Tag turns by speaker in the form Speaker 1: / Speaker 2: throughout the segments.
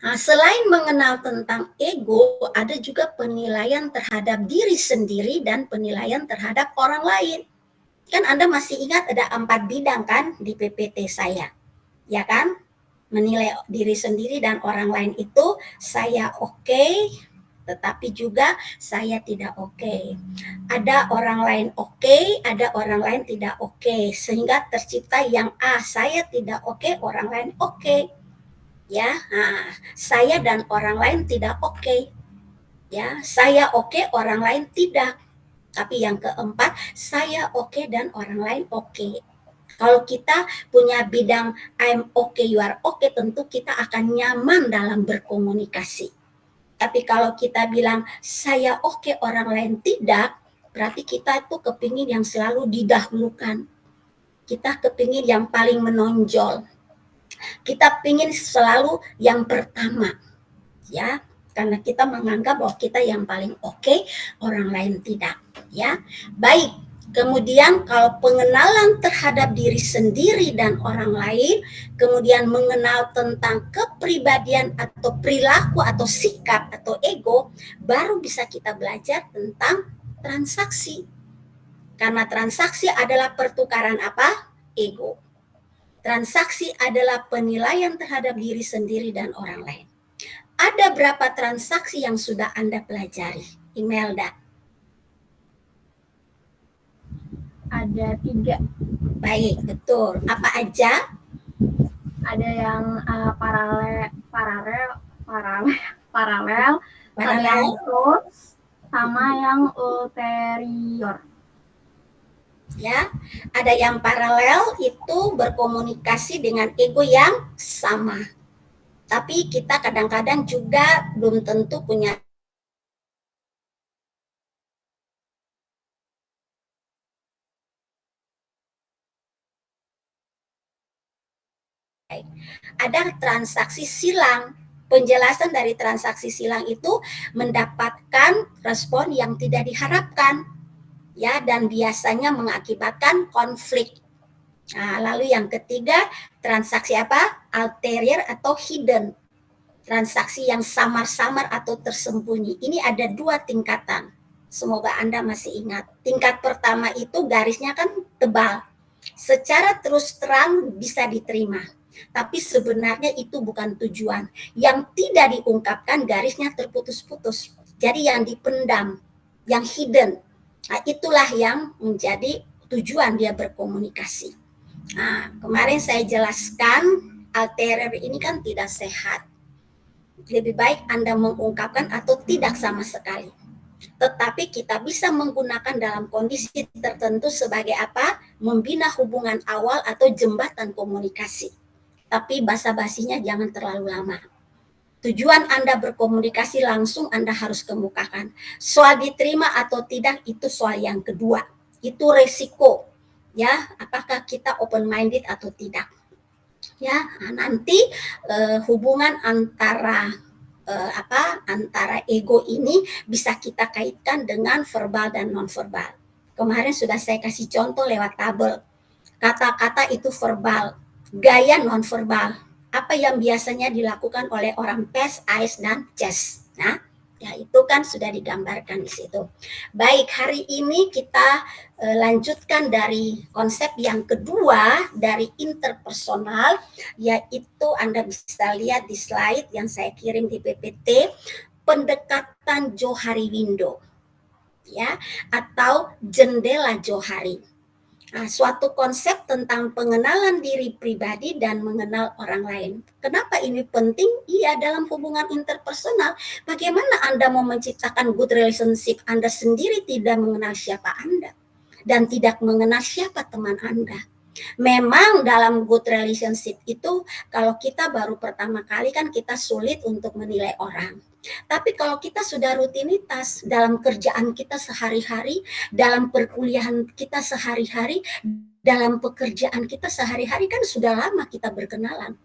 Speaker 1: Nah, selain mengenal tentang ego, ada juga penilaian terhadap diri sendiri dan penilaian terhadap orang lain. Kan Anda masih ingat ada 4 bidang kan di PPT saya, ya kan? Menilai diri sendiri dan orang lain itu saya oke, tetapi juga saya tidak oke. Ada orang lain oke, ada orang lain tidak oke, sehingga tercipta yang saya tidak oke, orang lain oke. Ya, saya dan orang lain tidak oke. Ya, saya oke, orang lain tidak. Tapi yang keempat, saya oke dan orang lain oke. Kalau kita punya bidang I'm okay, you are okay, tentu kita akan nyaman dalam berkomunikasi. Tapi kalau kita bilang saya oke, orang lain tidak, berarti kita itu kepingin yang selalu didahulukan. Kita kepingin yang paling menonjol. Kita pingin selalu yang pertama, ya, karena kita menganggap bahwa kita yang paling oke, orang lain tidak, ya. Baik, kemudian kalau pengenalan terhadap diri sendiri dan orang lain, kemudian mengenal tentang kepribadian atau perilaku atau sikap atau ego, baru bisa kita belajar tentang transaksi. Karena transaksi adalah pertukaran apa? Ego. Transaksi adalah penilaian terhadap diri sendiri dan orang lain. Ada berapa transaksi yang sudah Anda pelajari, Imelda?
Speaker 2: Ada 3.
Speaker 1: Baik, betul. Apa aja?
Speaker 2: Ada yang paralel, ada yang close, sama yang ulterior.
Speaker 1: Ya, ada yang paralel itu berkomunikasi dengan ego yang sama. Tapi kita kadang-kadang juga belum tentu punya ada transaksi silang. Penjelasan dari transaksi silang itu mendapatkan respon yang tidak diharapkan, ya, dan biasanya mengakibatkan konflik. Nah, lalu yang ketiga, transaksi apa? Ulterior atau hidden. Transaksi yang samar-samar atau tersembunyi. Ini ada 2 tingkatan. Semoga Anda masih ingat. Tingkat pertama itu garisnya kan tebal. Secara terus terang bisa diterima. Tapi sebenarnya itu bukan tujuan. Yang tidak diungkapkan garisnya terputus-putus. Jadi yang dipendam, yang hidden. Nah, itulah yang menjadi tujuan dia berkomunikasi. Nah, kemarin saya jelaskan ulterior ini kan tidak sehat. Lebih baik Anda mengungkapkan atau tidak sama sekali. Tetapi kita bisa menggunakan dalam kondisi tertentu sebagai apa? Membina hubungan awal atau jembatan komunikasi. Tapi basa-basinya jangan terlalu lama. Tujuan Anda berkomunikasi langsung Anda harus kemukakan. Soal diterima atau tidak itu soal yang kedua. Itu resiko. Ya, apakah kita open minded atau tidak. Ya, nanti hubungan antara antara ego ini bisa kita kaitkan dengan verbal dan non-verbal. Kemarin sudah saya kasih contoh lewat tabel. Kata-kata itu verbal, gaya non-verbal. Apa yang biasanya dilakukan oleh orang PES, AIS, dan CES. Nah, ya itu kan sudah digambarkan di situ. Baik, hari ini kita lanjutkan dari konsep yang kedua dari interpersonal, yaitu Anda bisa lihat di slide yang saya kirim di PPT, pendekatan Johari Window, ya, atau jendela Johari. Nah, suatu konsep tentang pengenalan diri pribadi dan mengenal orang lain. Kenapa ini penting? Iya, dalam hubungan interpersonal, bagaimana Anda mau menciptakan good relationship? Anda sendiri tidak mengenal siapa Anda dan tidak mengenal siapa teman Anda. Memang dalam good relationship itu kalau kita baru pertama kali kan kita sulit untuk menilai orang. Tapi kalau kita sudah rutinitas dalam kerjaan kita sehari-hari, dalam perkuliahan kita sehari-hari, dalam pekerjaan kita sehari-hari kan sudah lama kita berkenalan.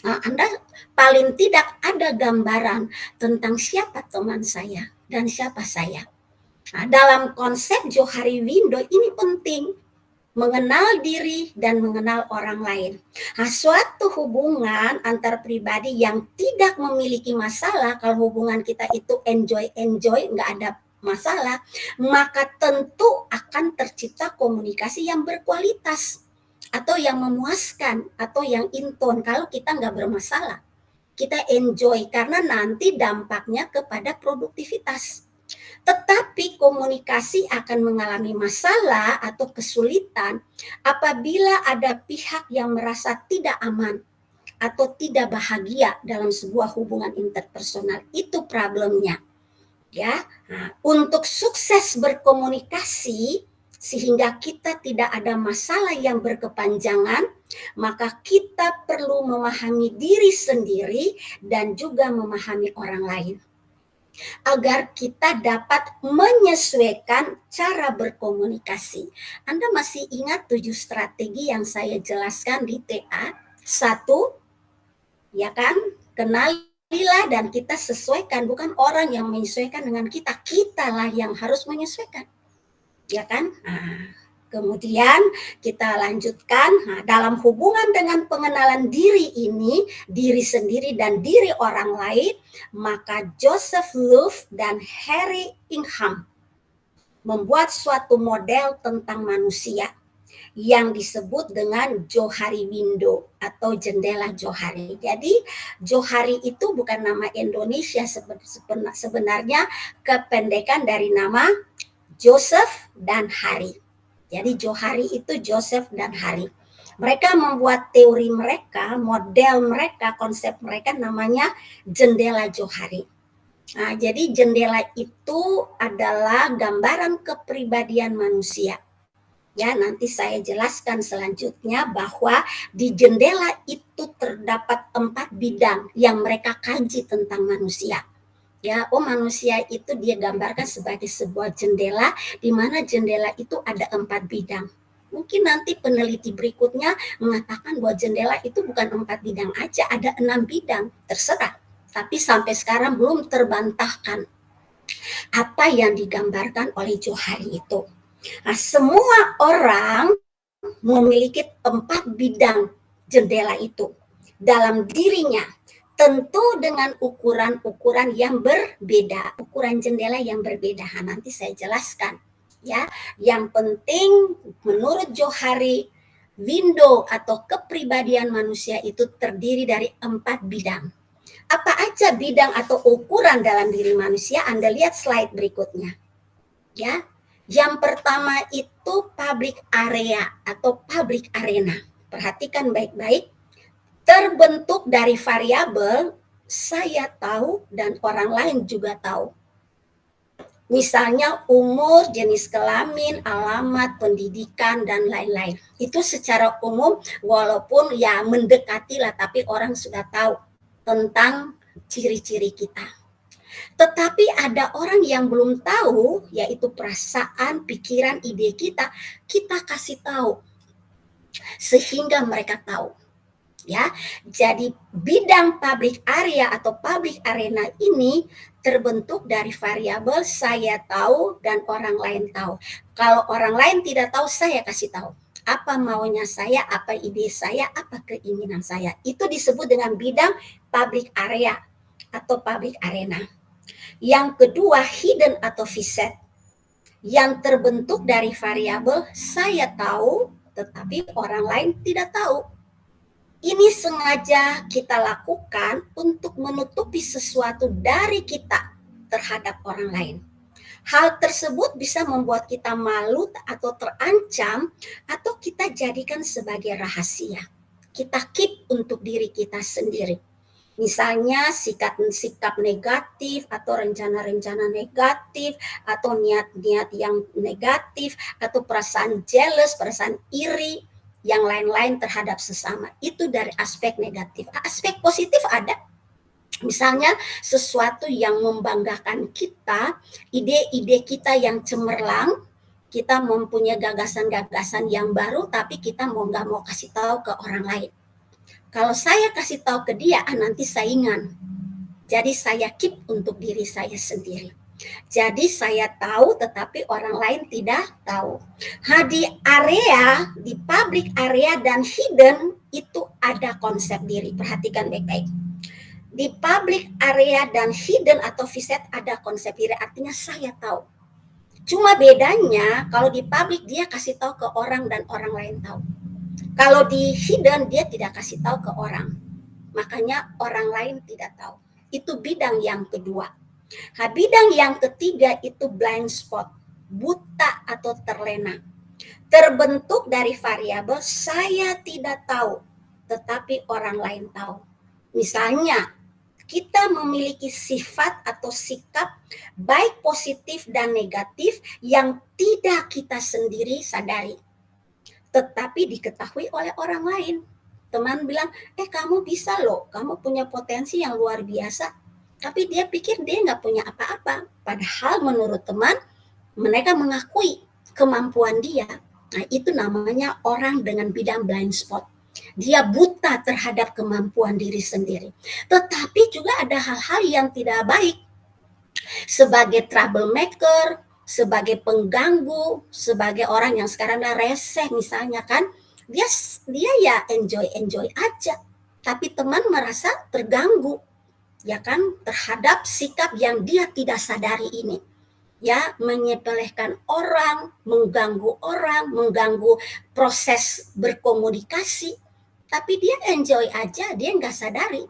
Speaker 1: Nah, Anda paling tidak ada gambaran tentang siapa teman saya dan siapa saya. Nah, dalam konsep Johari Window ini penting. mengenal diri dan mengenal orang lain. Nah, suatu hubungan antar pribadi yang tidak memiliki masalah, kalau hubungan kita itu enjoy, nggak ada masalah, maka tentu akan tercipta komunikasi yang berkualitas atau yang memuaskan atau yang inton kalau kita nggak bermasalah. Kita enjoy karena nanti dampaknya kepada produktivitas. Tetapi komunikasi akan mengalami masalah atau kesulitan apabila ada pihak yang merasa tidak aman atau tidak bahagia dalam sebuah hubungan interpersonal. Itu problemnya. Ya, nah, untuk sukses berkomunikasi sehingga kita tidak ada masalah yang berkepanjangan, maka kita perlu memahami diri sendiri dan juga memahami orang lain, agar kita dapat menyesuaikan cara berkomunikasi. Anda masih ingat 7 strategi yang saya jelaskan di TA? 1, ya kan? Kenalilah dan kita sesuaikan, bukan orang yang menyesuaikan dengan kita. Kitalah yang harus menyesuaikan. Ya kan? Nah, kemudian kita lanjutkan, nah, dalam hubungan dengan pengenalan diri ini, diri sendiri dan diri orang lain, maka Joseph Luft dan Harry Ingham membuat suatu model tentang manusia yang disebut dengan Johari Window atau jendela Johari. Jadi Johari itu bukan nama Indonesia, sebenarnya kependekan dari nama Joseph dan Hari. Jadi Johari itu Joseph dan Hari. Mereka membuat teori mereka, model mereka, konsep mereka namanya jendela Johari. Nah, jadi jendela itu adalah gambaran kepribadian manusia. Ya, nanti saya jelaskan selanjutnya bahwa di jendela itu terdapat 4 bidang yang mereka kaji tentang manusia. Ya, manusia itu dia gambarkan sebagai sebuah jendela, di mana jendela itu ada 4 bidang. Mungkin nanti peneliti berikutnya mengatakan bahwa jendela itu bukan 4 bidang aja, ada 6 bidang, terserah. Tapi sampai sekarang belum terbantahkan apa yang digambarkan oleh Johari itu. Nah, semua orang memiliki 4 bidang jendela itu dalam dirinya, tentu dengan ukuran-ukuran yang berbeda, ukuran jendela yang berbeda. Nah, nanti saya jelaskan. Ya, yang penting menurut Johari, window atau kepribadian manusia itu terdiri dari 4 bidang. Apa aja bidang atau ukuran dalam diri manusia? Anda lihat slide berikutnya. Ya, yang pertama itu public area atau public arena. Perhatikan baik-baik. Terbentuk dari variabel saya tahu dan orang lain juga tahu. Misalnya umur, jenis kelamin, alamat, pendidikan, dan lain-lain. Itu secara umum walaupun ya mendekati lah, tapi orang sudah tahu tentang ciri-ciri kita. Tetapi ada orang yang belum tahu, yaitu perasaan, pikiran, ide kita kasih tahu sehingga mereka tahu. Ya, jadi bidang public area atau public arena ini terbentuk dari variabel saya tahu dan orang lain tahu. Kalau orang lain tidak tahu, saya kasih tahu. Apa maunya saya, apa ide saya, apa keinginan saya. Itu disebut dengan bidang public area atau public arena. Yang kedua, hidden atau viset, yang terbentuk dari variabel saya tahu, tetapi orang lain tidak tahu. Ini sengaja kita lakukan untuk menutupi sesuatu dari kita terhadap orang lain. Hal tersebut bisa membuat kita malu atau terancam, atau kita jadikan sebagai rahasia. Kita keep untuk diri kita sendiri. Misalnya sikap negatif atau rencana-rencana negatif atau niat-niat yang negatif atau perasaan jealous, perasaan iri, yang lain-lain terhadap sesama. Itu dari aspek negatif. Aspek positif ada. Misalnya sesuatu yang membanggakan kita, ide-ide kita yang cemerlang, kita mempunyai gagasan-gagasan yang baru, tapi kita nggak mau kasih tahu ke orang lain. Kalau saya kasih tahu ke dia, nanti saingan. Jadi saya keep untuk diri saya sendiri. Jadi saya tahu tetapi orang lain tidak tahu. Di public area dan hidden itu ada konsep diri. Perhatikan baik-baik. Di public area dan hidden atau viset ada konsep diri, artinya saya tahu. Cuma bedanya kalau di public dia kasih tahu ke orang dan orang lain tahu. Kalau di hidden dia tidak kasih tahu ke orang. Makanya orang lain tidak tahu. Itu bidang yang kedua. Bidang yang ketiga itu blind spot, buta atau terlena. Terbentuk dari variabel saya tidak tahu, tetapi orang lain tahu. Misalnya, kita memiliki sifat atau sikap baik positif dan negatif yang tidak kita sendiri sadari, tetapi diketahui oleh orang lain. Teman bilang, kamu bisa loh, kamu punya potensi yang luar biasa. Tapi dia pikir dia nggak punya apa-apa. Padahal menurut teman, mereka mengakui kemampuan dia. Nah, itu namanya orang dengan bidang blind spot. Dia buta terhadap kemampuan diri sendiri. Tetapi juga ada hal-hal yang tidak baik. Sebagai troublemaker, sebagai pengganggu, sebagai orang yang sekarang reseh misalnya kan, dia ya enjoy aja. Tapi teman merasa terganggu, ya kan, terhadap sikap yang dia tidak sadari ini. Ya, menyepelekan orang, mengganggu proses berkomunikasi. Tapi dia enjoy aja, dia nggak sadari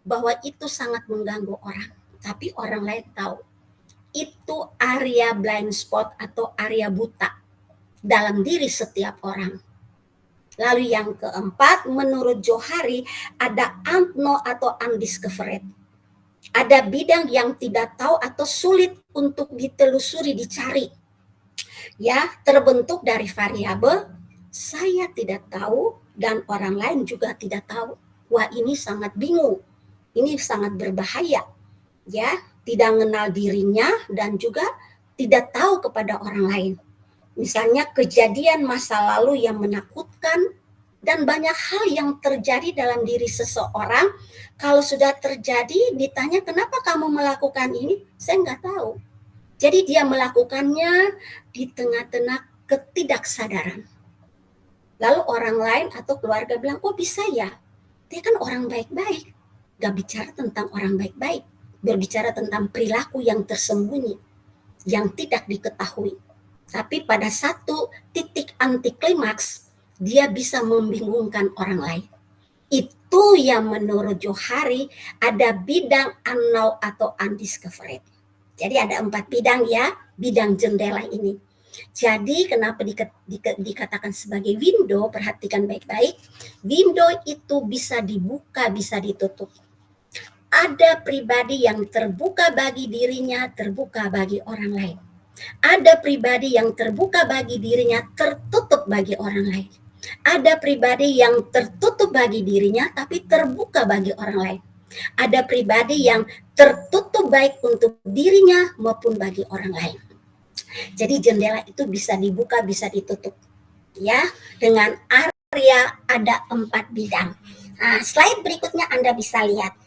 Speaker 1: bahwa itu sangat mengganggu orang. Tapi orang lain tahu. Itu area blind spot atau area buta dalam diri setiap orang. Lalu yang keempat, menurut Johari ada unknown atau undiscovered. Ada bidang yang tidak tahu atau sulit untuk ditelusuri, dicari. Ya, terbentuk dari variabel saya tidak tahu dan orang lain juga tidak tahu. Wah, ini sangat bingung. Ini sangat berbahaya. Ya, tidak mengenal dirinya dan juga tidak tahu kepada orang lain. Misalnya kejadian masa lalu yang menakutkan dan banyak hal yang terjadi dalam diri seseorang. Kalau sudah terjadi, ditanya kenapa kamu melakukan ini, saya nggak tahu. Jadi dia melakukannya di tengah-tengah ketidaksadaran. Lalu orang lain atau keluarga bilang, kok bisa ya? Dia kan orang baik-baik. Gak bicara tentang orang baik-baik. Berbicara tentang perilaku yang tersembunyi, yang tidak diketahui. Tapi pada satu titik anti klimaks, dia bisa membingungkan orang lain. Itu yang menurut Johari ada bidang unknown atau undiscovered. Jadi ada 4 bidang ya, bidang jendela ini. Jadi kenapa dikatakan sebagai window, perhatikan baik-baik. Window itu bisa dibuka, bisa ditutup. Ada pribadi yang terbuka bagi dirinya, terbuka bagi orang lain. Ada pribadi yang terbuka bagi dirinya, tertutup bagi orang lain. Ada pribadi yang tertutup bagi dirinya, tapi terbuka bagi orang lain. Ada pribadi yang tertutup baik untuk dirinya maupun bagi orang lain. Jadi jendela itu bisa dibuka, bisa ditutup. Ya, dengan area ada 4 bidang. Nah, slide berikutnya Anda bisa lihat.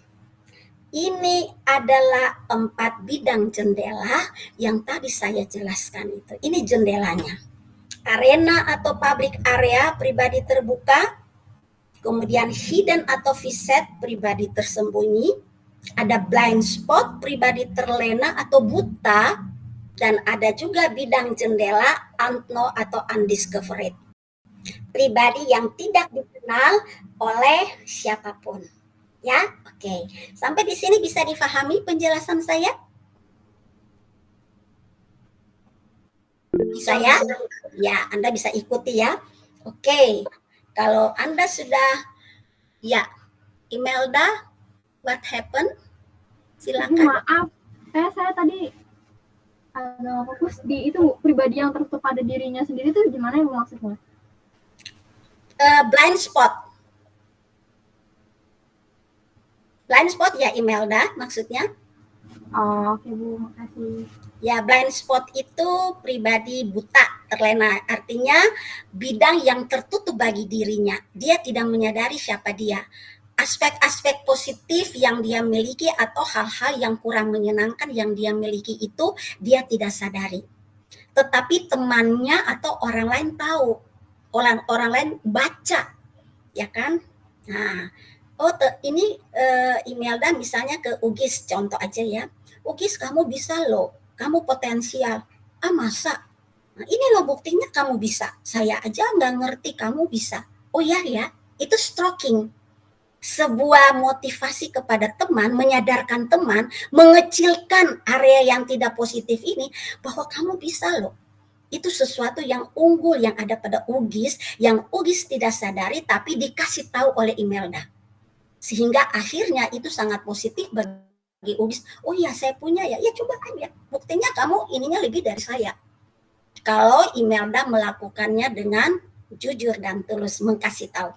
Speaker 1: Ini adalah 4 bidang jendela yang tadi saya jelaskan itu. Ini jendelanya. Arena atau public area, pribadi terbuka. Kemudian hidden atau viset, pribadi tersembunyi. Ada blind spot, pribadi terlena atau buta. Dan ada juga bidang jendela unknown atau undiscovered. Pribadi yang tidak dikenal oleh siapapun. Ya, oke. Sampai di sini bisa difahami penjelasan saya? Bisa ya? Ya, Anda bisa ikuti ya. Oke. Kalau Anda sudah, ya, Imelda, what happened? Silakan.
Speaker 2: Maaf, saya tadi agak fokus di itu pribadi yang tertutup pada dirinya sendiri itu gimana ya maksudnya?
Speaker 1: Blind spot. Blind spot ya Imelda maksudnya?
Speaker 2: Oh, oke Bu, makasih.
Speaker 1: Ya, blind spot itu pribadi buta, terlena. Artinya bidang yang tertutup bagi dirinya. Dia tidak menyadari siapa dia. aspek-aspek positif yang dia miliki atau hal-hal yang kurang menyenangkan yang dia miliki itu dia tidak sadari. Tetapi temannya atau orang lain tahu, orang lain baca, ya kan? Nah, ini Imelda misalnya ke Ugis, contoh aja ya. Ugis, kamu bisa loh, kamu potensial. Ah, masa? Nah, ini loh buktinya kamu bisa. Saya aja nggak ngerti kamu bisa. Oh ya, itu stroking. Sebuah motivasi kepada teman, menyadarkan teman, mengecilkan area yang tidak positif ini, bahwa kamu bisa loh. Itu sesuatu yang unggul yang ada pada Ugis, yang Ugis tidak sadari tapi dikasih tahu oleh Imelda. Sehingga akhirnya itu sangat positif bagi Ugis. Oh iya, saya punya ya. Ya coba aja. Buktinya kamu ininya lebih dari saya. Kalau Imelda melakukannya dengan jujur dan tulus mengkasih tahu.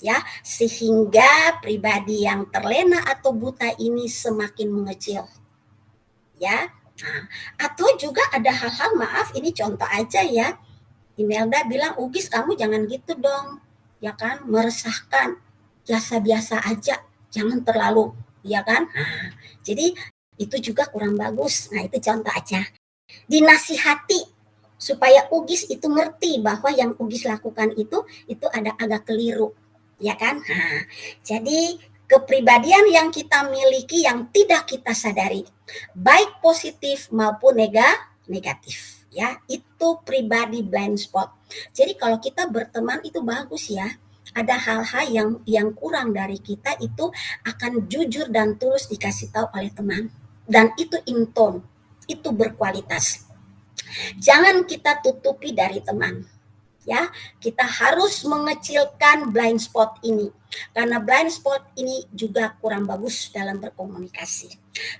Speaker 1: Ya, sehingga pribadi yang terlena atau buta ini semakin mengecil. Ya. Nah, atau juga ada hal-hal, maaf ini contoh aja ya. Imelda bilang, Ugis kamu jangan gitu dong. Ya kan, meresahkan. Biasa-biasa aja, jangan terlalu, ya kan? Nah, jadi itu juga kurang bagus. Nah, itu contoh aja. Dinasihati supaya Ugis itu ngerti bahwa yang Ugis lakukan itu ada agak keliru, ya kan? Nah, jadi kepribadian yang kita miliki yang tidak kita sadari, baik positif maupun negatif, ya, itu pribadi blind spot. Jadi kalau kita berteman itu bagus ya. Ada hal-hal yang kurang dari kita itu akan jujur dan tulus dikasih tahu oleh teman. Dan itu in tone, itu berkualitas. Jangan kita tutupi dari teman. Ya, kita harus mengecilkan blind spot ini. Karena blind spot ini juga kurang bagus dalam berkomunikasi.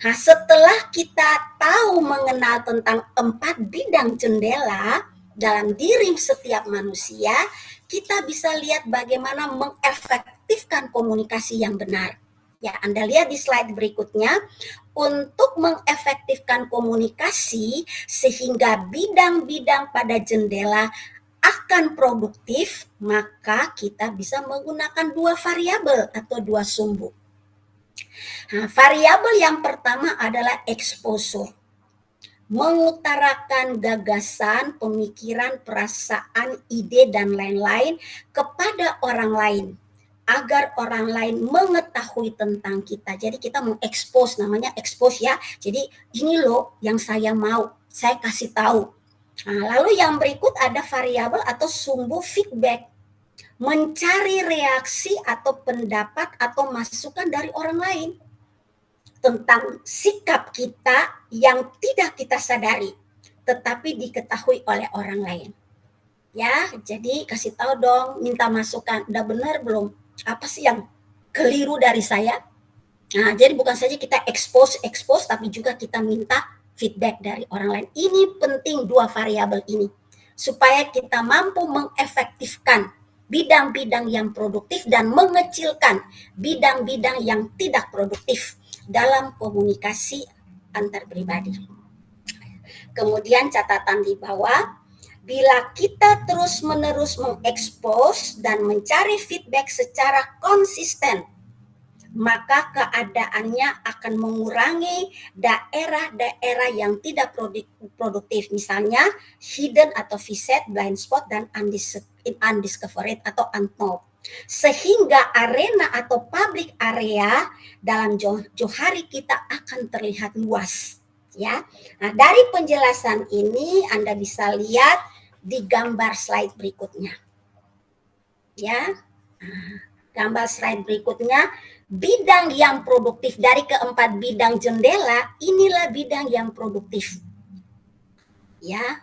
Speaker 1: Nah, setelah kita tahu mengenal tentang 4 bidang jendela dalam diri setiap manusia, kita bisa lihat bagaimana mengefektifkan komunikasi yang benar. Ya, Anda lihat di slide berikutnya, untuk mengefektifkan komunikasi sehingga bidang-bidang pada jendela akan produktif, maka kita bisa menggunakan 2 variabel atau 2 sumbu. Nah, variabel yang pertama adalah exposure. Mengutarakan gagasan, pemikiran, perasaan, ide, dan lain-lain kepada orang lain agar orang lain mengetahui tentang kita. Jadi kita mengekspos, namanya expose ya. Jadi ini loh yang saya mau, saya kasih tahu. Nah, lalu yang berikut ada variabel atau sumbu feedback. Mencari reaksi atau pendapat atau masukan dari orang lain tentang sikap kita yang tidak kita sadari, tetapi diketahui oleh orang lain. Ya, jadi kasih tahu dong, minta masukan. Udah benar belum? Apa sih yang keliru dari saya? Nah, jadi bukan saja kita expose, tapi juga kita minta feedback dari orang lain. Ini penting 2 variabel ini. Supaya kita mampu mengefektifkan bidang-bidang yang produktif dan mengecilkan bidang-bidang yang tidak produktif dalam komunikasi antar pribadi. Kemudian catatan di bawah, bila kita terus-menerus mengekspos dan mencari feedback secara konsisten, maka keadaannya akan mengurangi daerah-daerah yang tidak produktif, misalnya hidden atau viset, blind spot, dan undiscovered atau unknown. Sehingga arena atau public area dalam johari kita akan terlihat luas. Ya, nah dari penjelasan ini Anda bisa lihat di gambar slide berikutnya. Ya, gambar slide berikutnya, bidang yang produktif dari keempat bidang jendela, inilah bidang yang produktif. Ya,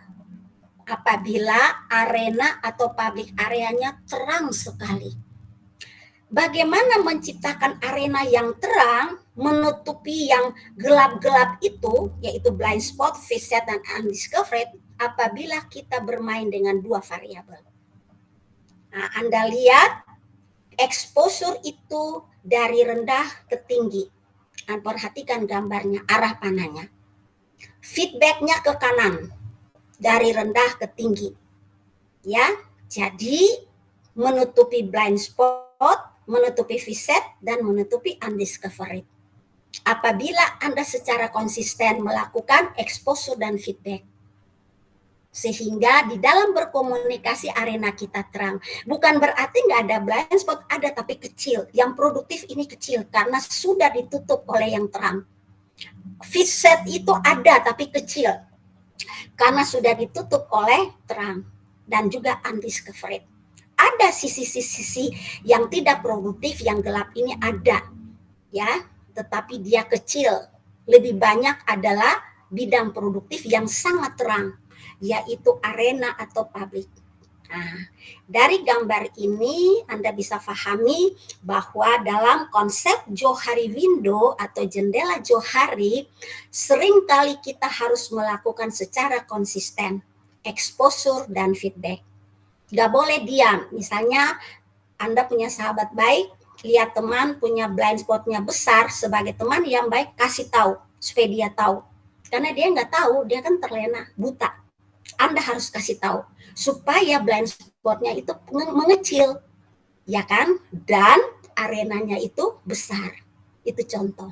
Speaker 1: apabila arena atau public areanya terang sekali. Bagaimana menciptakan arena yang terang, menutupi yang gelap-gelap itu, yaitu blind spot, viset, dan undiscovered, apabila kita bermain dengan 2 variabel. Nah, Anda lihat, exposure itu dari rendah ke tinggi. Nah, perhatikan gambarnya, arah panahnya. Feedbacknya ke kanan, dari rendah ke tinggi. Ya, jadi menutupi blind spot, menutupi viset, dan menutupi undiscovered. Apabila Anda secara konsisten melakukan exposure dan feedback, sehingga di dalam berkomunikasi arena kita terang. Bukan berarti nggak ada blind spot, ada tapi kecil. Yang produktif ini kecil karena sudah ditutup oleh yang terang. Viset itu ada tapi kecil karena sudah ditutup oleh terang dan juga undiscovered. Ada sisi-sisi yang tidak produktif, yang gelap ini ada, ya, tetapi dia kecil. Lebih banyak adalah bidang produktif yang sangat terang, yaitu arena atau publik. Nah, dari gambar ini Anda bisa pahami bahwa dalam konsep Johari window atau jendela Johari, seringkali kita harus melakukan secara konsisten exposure dan feedback. Gak boleh diam. Misalnya Anda punya sahabat baik, lihat teman punya blind spotnya besar, sebagai teman yang baik kasih tahu supaya dia tahu. Karena dia nggak tahu, dia kan terlena, buta. Anda harus kasih tahu supaya blind spotnya itu mengecil, ya kan? Dan arenanya itu besar. Itu contoh.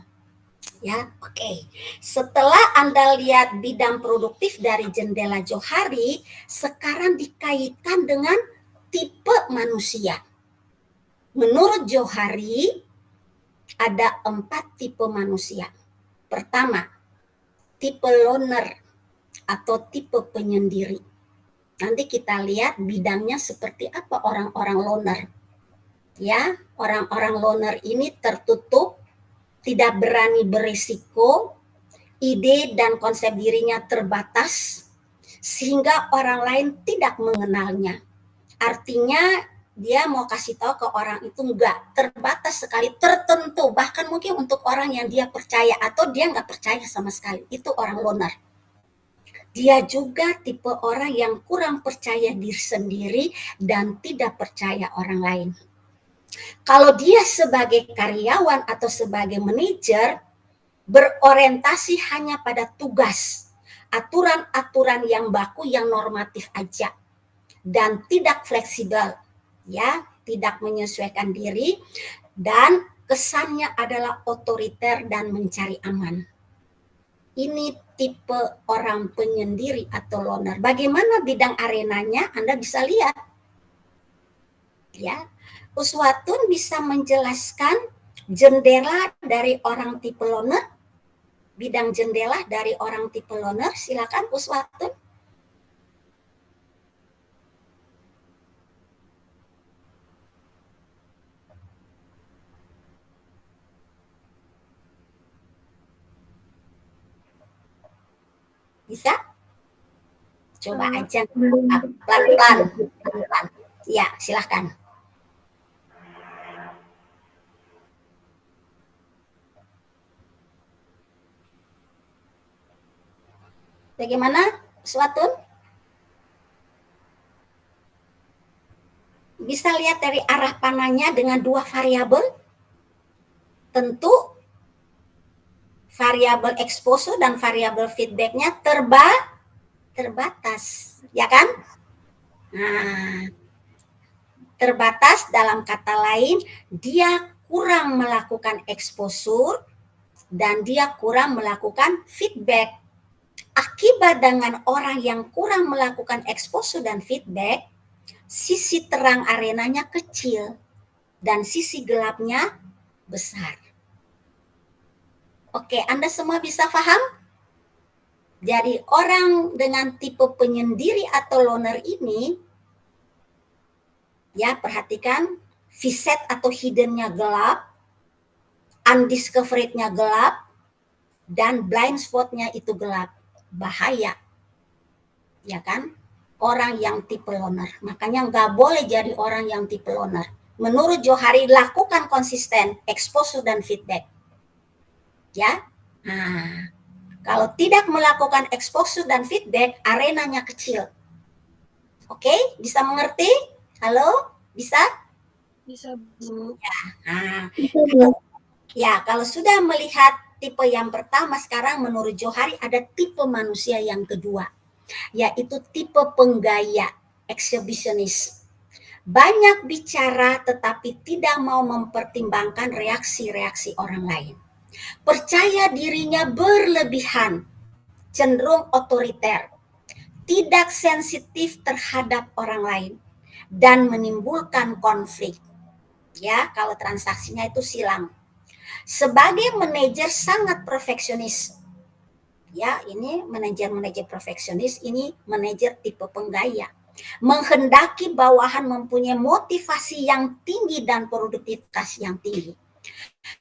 Speaker 1: Ya, oke. Setelah Anda lihat bidang produktif dari jendela Johari, sekarang dikaitkan dengan tipe manusia. Menurut Johari, ada 4 tipe manusia. Pertama, tipe loner atau tipe penyendiri. Nanti kita lihat bidangnya seperti apa orang-orang loner. Ya, orang-orang loner ini tertutup, tidak berani berisiko, ide dan konsep dirinya terbatas, sehingga orang lain tidak mengenalnya. Artinya dia mau kasih tahu ke orang itu enggak, terbatas sekali, tertentu, bahkan mungkin untuk orang yang dia percaya atau dia nggak percaya sama sekali. Itu orang loner. Dia juga tipe orang yang kurang percaya diri sendiri dan tidak percaya orang lain. Kalau dia sebagai karyawan atau sebagai manajer, berorientasi hanya pada tugas, aturan-aturan yang baku, yang normatif aja, dan tidak fleksibel, ya, tidak menyesuaikan diri, dan kesannya adalah otoriter dan mencari aman. Ini tipe orang penyendiri atau loner. Bagaimana bidang arenanya? Anda bisa lihat. Ya, Uswatun bisa menjelaskan jendela dari orang tipe loner, bidang jendela dari orang tipe loner. Silakan Uswatun. Bisa? Coba aja pelan-pelan. Ya, silahkan. Bagaimana, Swatun? Bisa lihat dari arah panahnya dengan 2 variabel? Tentu variabel exposure dan variabel feedbacknya terbatas, ya kan? Nah, terbatas dalam kata lain, dia kurang melakukan exposure dan dia kurang melakukan feedback. Akibat dengan orang yang kurang melakukan exposure dan feedback, sisi terang arenanya kecil dan sisi gelapnya besar. Oke, Anda semua bisa paham? Jadi orang dengan tipe penyendiri atau loner ini, ya perhatikan, viset atau hiddennya gelap, undiscoverednya gelap, dan blind spotnya itu gelap. Bahaya, ya kan? Orang yang tipe loner. Makanya nggak boleh jadi orang yang tipe loner. Menurut Johari, lakukan konsisten exposure dan feedback. Ya, nah, kalau tidak melakukan exposure dan feedback, arenanya kecil. Oke, bisa mengerti? Halo, bisa?
Speaker 2: Bisa, Bu.
Speaker 1: Ya, kalau sudah melihat tipe yang pertama, sekarang menurut Johari ada tipe manusia yang kedua, yaitu tipe penggaya, exhibitionist. Banyak bicara tetapi tidak mau mempertimbangkan reaksi-reaksi orang lain. Percaya dirinya berlebihan, cenderung otoriter, tidak sensitif terhadap orang lain, dan menimbulkan konflik. Ya, kalau transaksinya itu silang. Sebagai manajer sangat perfeksionis. Ya, ini manajer perfeksionis, ini manajer tipe penggaya. Menghendaki bawahan mempunyai motivasi yang tinggi dan produktivitas yang tinggi.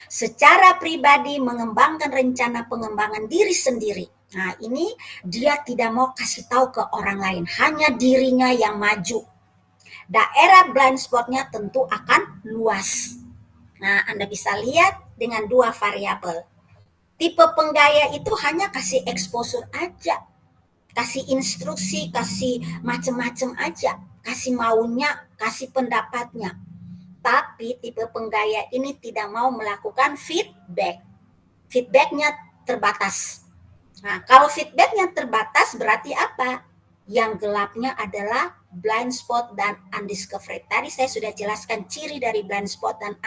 Speaker 1: Secara pribadi mengembangkan rencana pengembangan diri sendiri. Nah, ini dia tidak mau kasih tahu ke orang lain, hanya dirinya yang maju. Daerah blind spotnya tentu akan luas. Nah, Anda bisa lihat dengan dua variabel. Tipe penggaya itu hanya kasih exposure aja, kasih instruksi, kasih macam-macam aja, kasih maunya, kasih pendapatnya. Tapi tipe penggaya ini tidak mau melakukan feedback. Feedbacknya terbatas. Nah, kalau feedbacknya terbatas berarti apa? Yang gelapnya adalah blind spot dan undiscovered. Tadi saya sudah jelaskan ciri dari blind spot dan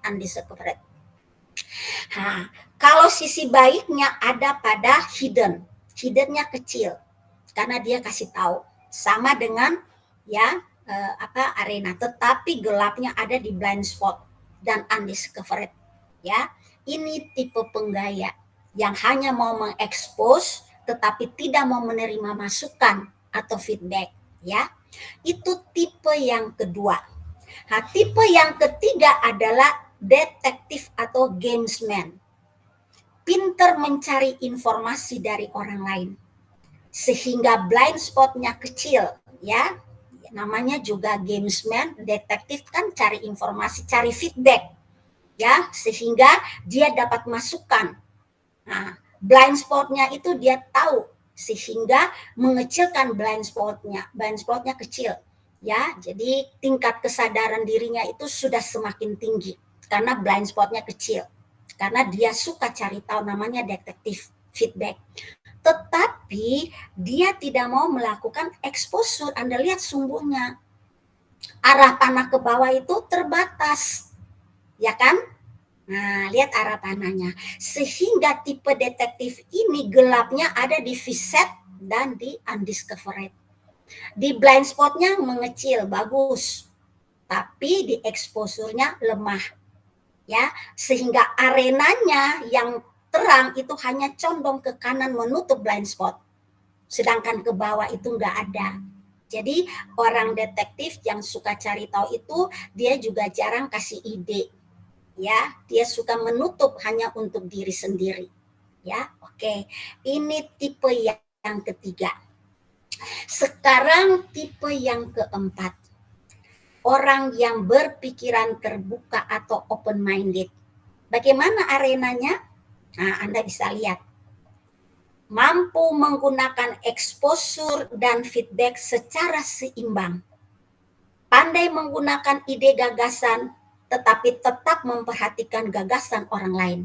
Speaker 1: undiscovered. Nah, kalau sisi baiknya ada pada hidden. Hiddennya kecil karena dia kasih tahu. Sama dengan ya arena, tetapi gelapnya ada di blind spot dan undiscovered. Ya, ini tipe penggaya yang hanya mau mengekspos tetapi tidak mau menerima masukan atau feedback. Ya, itu tipe yang kedua. Nah, tipe yang ketiga adalah detektif atau gamesman. Pinter mencari informasi dari orang lain. Sehingga blind spotnya kecil, ya. Namanya juga gamesman, detektif kan cari informasi, cari feedback. Ya, sehingga dia dapat masukan. Nah, blind spotnya itu dia tahu sehingga mengecilkan blind spotnya. Blind spotnya kecil. Ya, jadi tingkat kesadaran dirinya itu sudah semakin tinggi karena blind spotnya kecil. Karena dia suka cari tahu, namanya detektif feedback. Tetapi dia tidak mau melakukan exposure. Anda lihat sumbunya. Arah panah ke bawah itu terbatas. Ya kan? Nah, lihat arah panahnya. Sehingga tipe detektif ini gelapnya ada di viset dan di undiscovered. Di blind spotnya mengecil, bagus. Tapi di exposure-nya lemah. Ya, sehingga arenanya yang terang itu hanya condong ke kanan menutup blind spot. Sedangkan ke bawah itu enggak ada. Jadi orang detektif yang suka cari tahu itu dia juga jarang kasih ide. Ya, dia suka menutup hanya untuk diri sendiri. Ya, oke. Ini tipe yang ketiga. Sekarang tipe yang keempat. Orang yang berpikiran terbuka atau open minded. Bagaimana arenanya? Nah, Anda bisa lihat. Mampu menggunakan exposure dan feedback secara seimbang. Pandai menggunakan ide gagasan, tetapi tetap memperhatikan gagasan orang lain.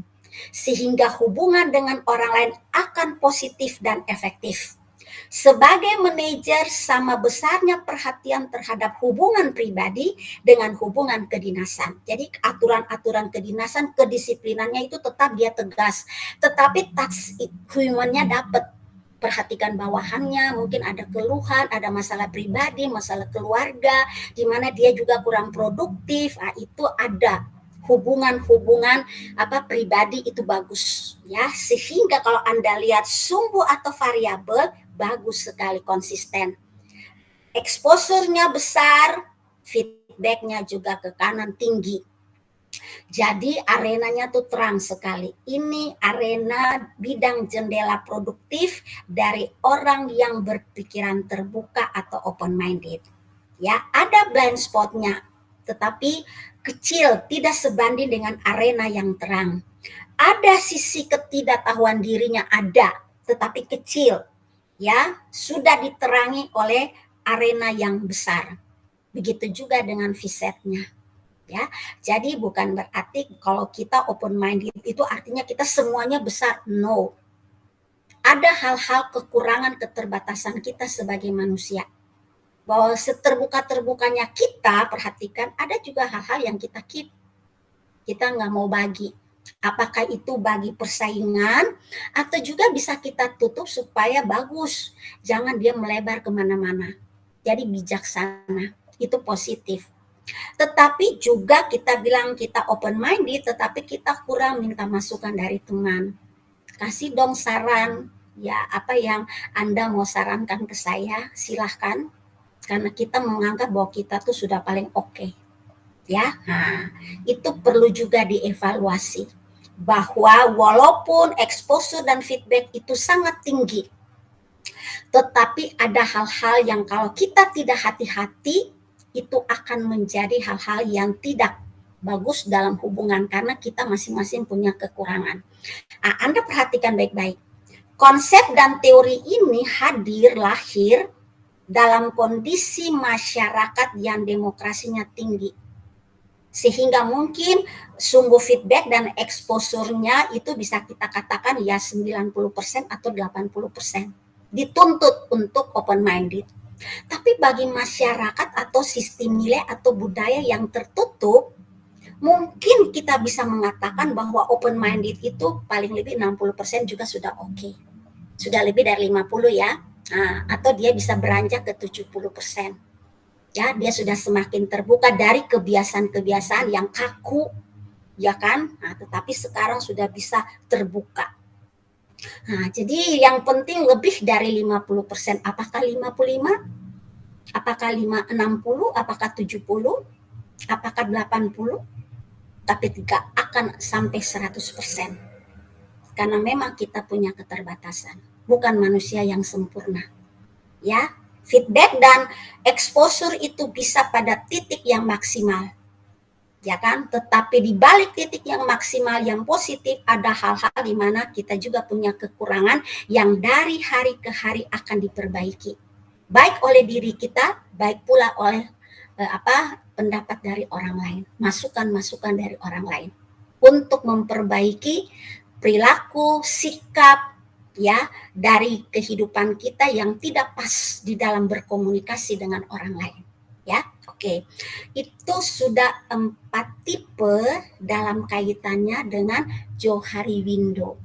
Speaker 1: Sehingga hubungan dengan orang lain akan positif dan efektif. Sebagai manajer sama besarnya perhatian terhadap hubungan pribadi dengan hubungan kedinasan. Jadi aturan-aturan kedinasan, kedisiplinannya itu tetap dia tegas. Tetapi touch humannya dapat. Perhatikan bawahannya, mungkin ada keluhan, ada masalah pribadi, masalah keluarga, di mana dia juga kurang produktif. Nah, itu ada hubungan-hubungan pribadi itu bagus ya, sehingga kalau Anda lihat sumbu atau variabel bagus sekali, konsisten, exposure-nya besar, feedback-nya juga ke kanan tinggi. Jadi arenanya tuh terang sekali. Ini arena bidang jendela produktif dari orang yang berpikiran terbuka atau open minded. Ya, ada blind spot-nya, tetapi kecil, tidak sebanding dengan arena yang terang. Ada sisi ketidaktahuan dirinya, ada, tetapi kecil. Ya, sudah diterangi oleh arena yang besar. Begitu juga dengan visetnya. Ya, jadi bukan berarti kalau kita open minded itu artinya kita semuanya besar. No. Ada hal-hal kekurangan, keterbatasan kita sebagai manusia. bahwa seterbuka-terbukanya kita, perhatikan, ada juga hal-hal yang kita keep, kita nggak mau bagi. Apakah itu bagi persaingan, atau juga bisa kita tutup supaya bagus, jangan dia melebar kemana-mana. Jadi bijaksana, itu positif. Tetapi juga kita bilang kita open minded, tetapi kita kurang minta masukan dari teman. Kasih dong saran, ya apa yang Anda mau sarankan ke saya, silahkan. Karena kita menganggap bahwa kita tuh sudah paling oke. Ya, nah, itu perlu juga dievaluasi. Bahwa walaupun exposure dan feedback itu sangat tinggi, tetapi ada hal-hal yang kalau kita tidak hati-hati, itu akan menjadi hal-hal yang tidak bagus dalam hubungan karena kita masing-masing punya kekurangan. Nah, Anda perhatikan baik-baik. Konsep dan teori ini lahir dalam kondisi masyarakat yang demokrasinya tinggi. Sehingga mungkin sumber feedback dan exposure-nya itu bisa kita katakan ya 90% atau 80%. Dituntut untuk open minded. Tapi bagi masyarakat atau sistem nilai atau budaya yang tertutup, mungkin kita bisa mengatakan bahwa open minded itu paling lebih 60% juga sudah oke. Sudah lebih dari 50 ya. Nah, atau dia bisa beranjak ke 70%. Ya, dia sudah semakin terbuka dari kebiasaan-kebiasaan yang kaku, ya kan? Nah, tetapi sekarang sudah bisa terbuka. Nah, jadi yang penting lebih dari 50%. Apakah 55? Apakah 60? Apakah 70? Apakah 80? Tapi tidak akan sampai 100%. Karena memang kita punya keterbatasan. Bukan manusia yang sempurna. Ya, feedback dan exposure itu bisa pada titik yang maksimal, ya kan? Tetapi di balik titik yang maksimal yang positif ada hal-hal di mana kita juga punya kekurangan yang dari hari ke hari akan diperbaiki, baik oleh diri kita, baik pula oleh pendapat dari orang lain, masukan-masukan dari orang lain untuk memperbaiki perilaku, sikap, ya, dari kehidupan kita yang tidak pas di dalam berkomunikasi dengan orang lain, ya. Oke, itu sudah 4 tipe dalam kaitannya dengan Johari Window,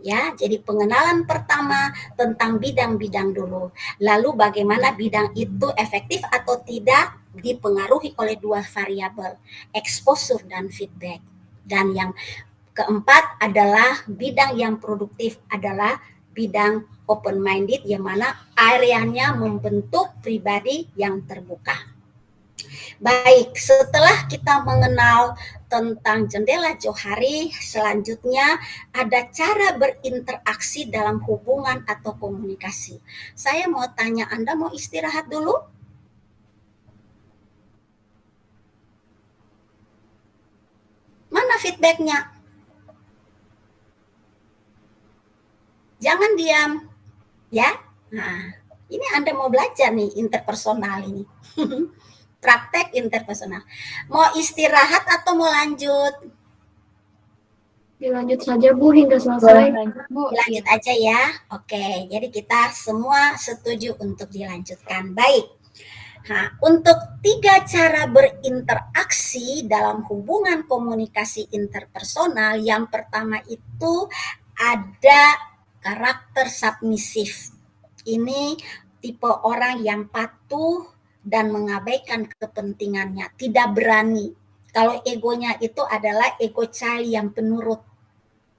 Speaker 1: ya. Jadi pengenalan pertama tentang bidang-bidang dulu, lalu bagaimana bidang itu efektif atau tidak dipengaruhi oleh 2 variabel, exposure dan feedback. Dan yang keempat adalah bidang yang produktif adalah bidang open minded, yang mana areanya membentuk pribadi yang terbuka. Baik, setelah kita mengenal tentang jendela Johari, selanjutnya ada cara berinteraksi dalam hubungan atau komunikasi. Saya mau tanya, Anda mau istirahat dulu? Mana feedbacknya? Jangan diam, ya. Nah, ini Anda mau belajar nih interpersonal ini. Praktek interpersonal. Mau istirahat atau mau lanjut?
Speaker 2: Dilanjut saja Bu hingga selesai.
Speaker 1: Dilanjut aja ya. Oke, jadi kita semua setuju untuk dilanjutkan. Baik. Nah, untuk 3 cara berinteraksi dalam hubungan komunikasi interpersonal, yang pertama itu ada karakter submisif. Ini tipe orang yang patuh dan mengabaikan kepentingannya, tidak berani. Kalau egonya itu adalah ego child yang penurut,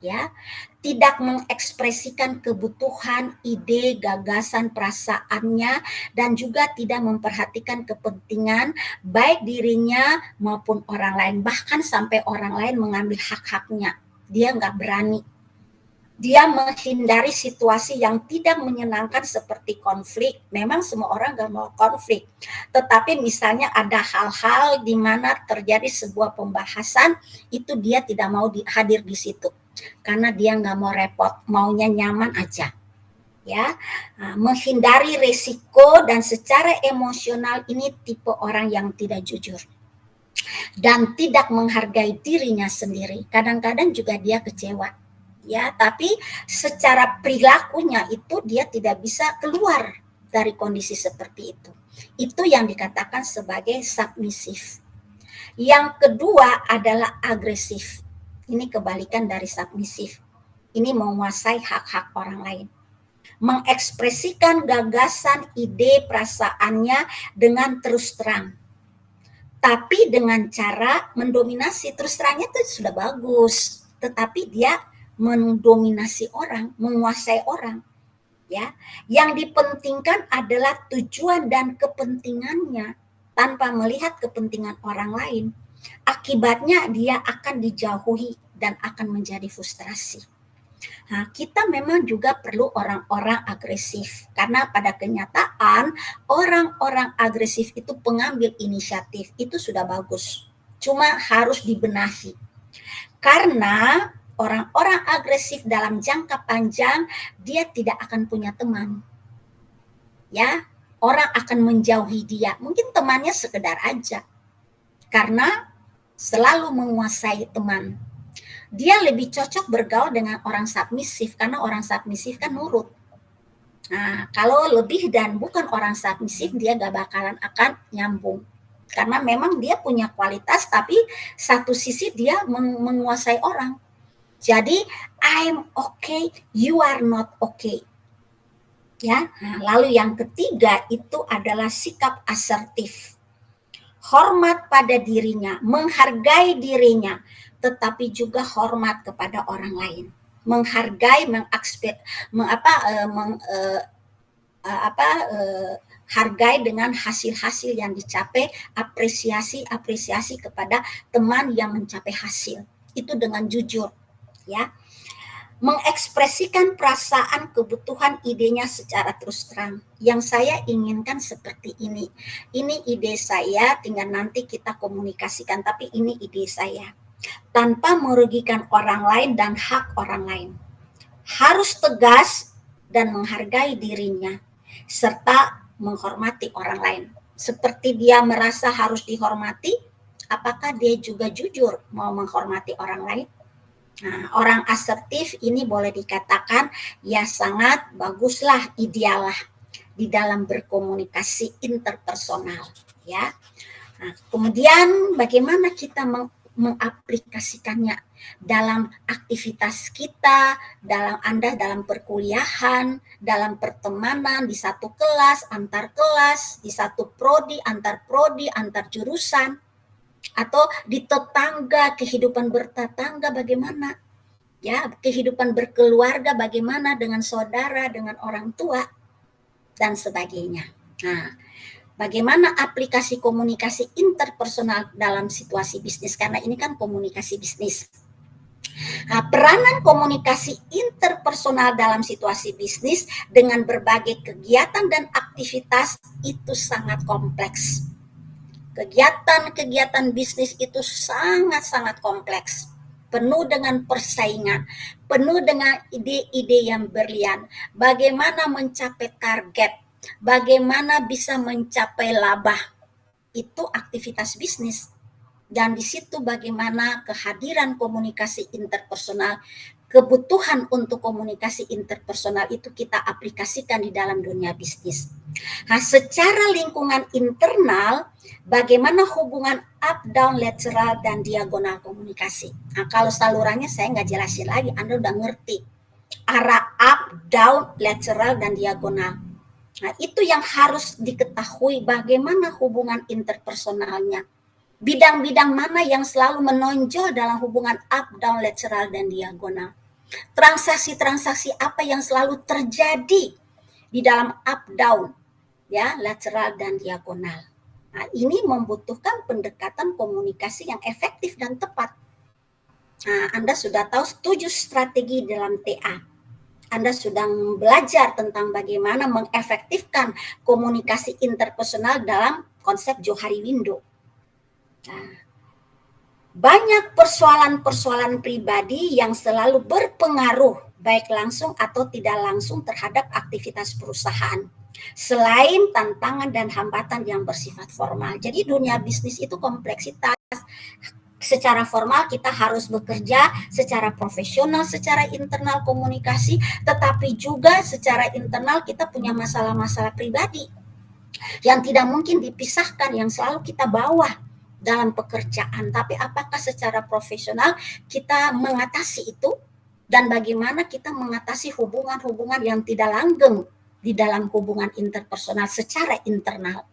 Speaker 1: ya, tidak mengekspresikan kebutuhan, ide, gagasan, perasaannya, dan juga tidak memperhatikan kepentingan baik dirinya maupun orang lain, bahkan sampai orang lain mengambil hak-haknya. Dia nggak berani. Dia menghindari situasi yang tidak menyenangkan seperti konflik. Memang semua orang nggak mau konflik, tetapi misalnya ada hal-hal di mana terjadi sebuah pembahasan, itu dia tidak mau hadir di situ karena dia nggak mau repot, maunya nyaman aja, ya. Nah, menghindari resiko dan secara emosional ini tipe orang yang tidak jujur dan tidak menghargai dirinya sendiri. Kadang-kadang juga dia kecewa, ya, tapi secara perilakunya itu dia tidak bisa keluar dari kondisi seperti itu. Itu yang dikatakan sebagai submisif. Yang kedua adalah agresif. Ini kebalikan dari submisif. Ini menguasai hak-hak orang lain. Mengekspresikan gagasan, ide, perasaannya dengan terus terang. Tapi dengan cara mendominasi. Terus terangnya itu sudah bagus, tetapi dia mendominasi orang, menguasai orang. Ya, yang dipentingkan adalah tujuan dan kepentingannya tanpa melihat kepentingan orang lain. Akibatnya dia akan dijauhi dan akan menjadi frustrasi. Nah, kita memang juga perlu orang-orang agresif karena pada kenyataan orang-orang agresif itu pengambil inisiatif, itu sudah bagus. Cuma harus dibenahi. Karena orang-orang agresif dalam jangka panjang dia tidak akan punya teman. Ya, orang akan menjauhi dia. Mungkin temannya sekedar aja. Karena selalu menguasai teman. Dia lebih cocok bergaul dengan orang submisif karena orang submisif kan nurut. Nah, kalau lebih dan bukan orang submisif dia gak bakalan akan nyambung. Karena memang dia punya kualitas tapi satu sisi dia menguasai orang. Jadi I'm okay, you are not okay. Ya, nah, lalu yang ketiga itu adalah sikap asertif. Hormat pada dirinya, menghargai dirinya, tetapi juga hormat kepada orang lain. Menghargai, hargai dengan hasil-hasil yang dicapai, apresiasi kepada teman yang mencapai hasil. Itu dengan jujur. Ya, mengekspresikan perasaan, kebutuhan, idenya secara terus terang. Yang saya inginkan seperti ini. Ini ide saya, tinggal nanti kita komunikasikan, tapi ini ide saya. Tanpa merugikan orang lain dan hak orang lain. Harus tegas dan menghargai dirinya, serta menghormati orang lain. Seperti dia merasa harus dihormati, apakah dia juga jujur mau menghormati orang lain? Nah, orang asertif ini boleh dikatakan ya sangat baguslah, ideal lah di dalam berkomunikasi interpersonal, ya. Nah, kemudian bagaimana kita mengaplikasikannya dalam aktivitas kita, dalam perkuliahan, dalam pertemanan, di satu kelas, antar kelas, di satu prodi, antar jurusan, atau di tetangga, kehidupan bertetangga bagaimana, ya, kehidupan berkeluarga bagaimana dengan saudara, dengan orang tua, dan sebagainya. Nah, bagaimana aplikasi komunikasi interpersonal dalam situasi bisnis, karena ini kan komunikasi bisnis. Nah, peranan komunikasi interpersonal dalam situasi bisnis dengan berbagai kegiatan dan aktivitas itu sangat kompleks. Kegiatan-kegiatan bisnis itu sangat-sangat kompleks, penuh dengan persaingan, penuh dengan ide-ide yang berlian, bagaimana mencapai target, bagaimana bisa mencapai laba, itu aktivitas bisnis. Dan di situ bagaimana kehadiran komunikasi interpersonal, kebutuhan untuk komunikasi interpersonal itu kita aplikasikan di dalam dunia bisnis. Nah, secara lingkungan internal, bagaimana hubungan up, down, lateral, dan diagonal komunikasi. Nah, kalau salurannya saya nggak jelasin lagi, Anda udah ngerti. Arah up, down, lateral, dan diagonal. Nah, itu yang harus diketahui bagaimana hubungan interpersonalnya. Bidang-bidang mana yang selalu menonjol dalam hubungan up, down, lateral, dan diagonal. Transaksi-transaksi apa yang selalu terjadi di dalam up, down, ya, lateral, dan diagonal. Nah, ini membutuhkan pendekatan komunikasi yang efektif dan tepat. Nah, Anda sudah tahu 7 strategi dalam TA. Anda sudah belajar tentang bagaimana mengefektifkan komunikasi interpersonal dalam konsep Johari Window. Nah, banyak persoalan-persoalan pribadi yang selalu berpengaruh baik langsung atau tidak langsung terhadap aktivitas perusahaan. Selain tantangan dan hambatan yang bersifat formal. Jadi dunia bisnis itu kompleksitas. Secara formal kita harus bekerja secara profesional, secara internal komunikasi, tetapi juga secara internal kita punya masalah-masalah pribadi. yang tidak mungkin dipisahkan, yang selalu kita bawa dalam pekerjaan. Tapi apakah secara profesional kita mengatasi itu, dan bagaimana kita mengatasi hubungan-hubungan yang tidak langgeng di dalam hubungan interpersonal secara internal.